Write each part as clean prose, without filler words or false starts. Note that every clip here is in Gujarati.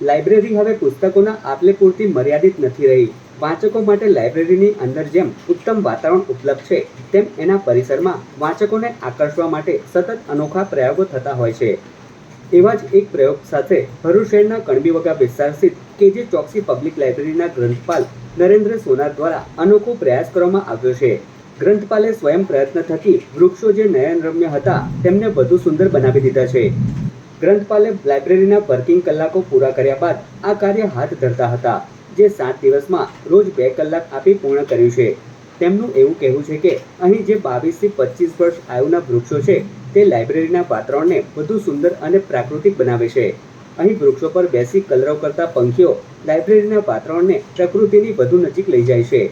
લાઇબ્રેરી હવે પુસ્તકોના આપલે પૂરતી મર્યાદિત નથી રહી। વાચકો માટે લાઇબ્રેરીની અંદર જેમ ઉત્તમ વાતાવરણ ઉપલબ્ધ છે, તેમ એના પરિસરમાં વાચકોને આકર્ષવા માટે સતત અનોખા પ્રયોગો થતા હોય છે। એવા જ એક પ્રયોગ સાથે ભરૂચ શહેરના કણબીવગા વિસ્તાર સ્થિત કેજે ચોકસી પબ્લિક લાઇબ્રેરીના ગ્રંથપાલ નરેન્દ્ર સોનાર દ્વારા અનોખો પ્રયાસ કરવામાં આવ્યો છે। ગ્રંથપાલે સ્વયં પ્રયત્ન થકી વૃક્ષો જે નયનરમ્ય હતા તેમને વધુ સુંદર બનાવી દીધા છે। ગ્રંથપાલે લાઇબ્રેરીના વર્કિંગ કલાકો પૂરા કર્યા બાદ આ કાર્ય હાથ ધરતા હતા, જે 7 દિવસમાં રોજ 2 કલાક આપી પૂર્ણ કર્યું છે। તેમનું એવું કહેવું છે કે અહીં જે 22 થી 25 વર્ષ આયુના વૃક્ષો છે તે લાઇબ્રેરીના વાતાવરણને વધુ સુંદર અને પ્રાકૃતિક બનાવે છે। અહીં વૃક્ષો પર બેસી કલરવ કરતા પંખીઓ લાઇબ્રેરીના વાતાવરણને પ્રકૃતિની વધુ નજીક લઈ જાય છે।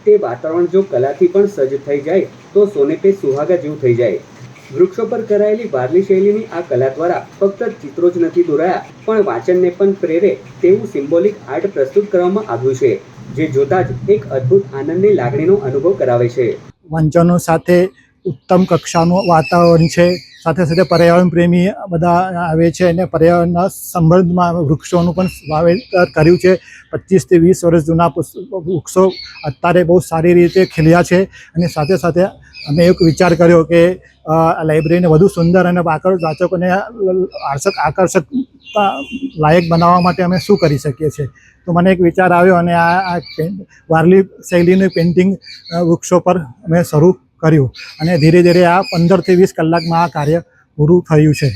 તે વાતાવરણ જો કલાથી પણ સજ્જ થઈ જાય તો સોને પે સુહાગા જેવું થઈ જાય। વૃક્ષો પર કરાયેલી વારલી શૈલીની આ કલા દ્વારા ફક્ત ચિત્રો જ નથી દોરાયા, પણ વાંચનને પણ પ્રેરે તેવું સિમ્બોલિક આર્ટ પ્રસ્તુત કરવામાં આવ્યું છે, જે જોતા જ એક અદ્ભુત આનંદની લાગણીનો અનુભવ કરાવે છે। વાંચનો સાથે ઉત્તમ કક્ષાનું વાતાવરણ છે, સાથે સાથે પર્યાવરણ પ્રેમી બધા આવે છે અને પર્યાવરણના સંબંધમાં વૃક્ષોનું પણ વાવેતર કર્યું છે। 25 થી 20 વર્ષ જૂના વૃક્ષો અત્યારે બહુ સારી રીતે ખીલ્યા છે અને સાથે સાથે અમે એક વિચાર કર્યો કે લાઇબ્રેરીને વધુ સુંદર અને વાચકોને આકર્ષક લાયક બનાવવા માટે અમે શું કરી શકીએ છીએ। તો મને એક વિચાર આવ્યો અને આ વારલી શૈલીનું પેઇન્ટિંગ વૃક્ષો પર અમે શરૂ કર્યું અને ધીરે ધીરે આ 15 થી 20 કલાકમાં આ કાર્ય પૂરું થયું છે।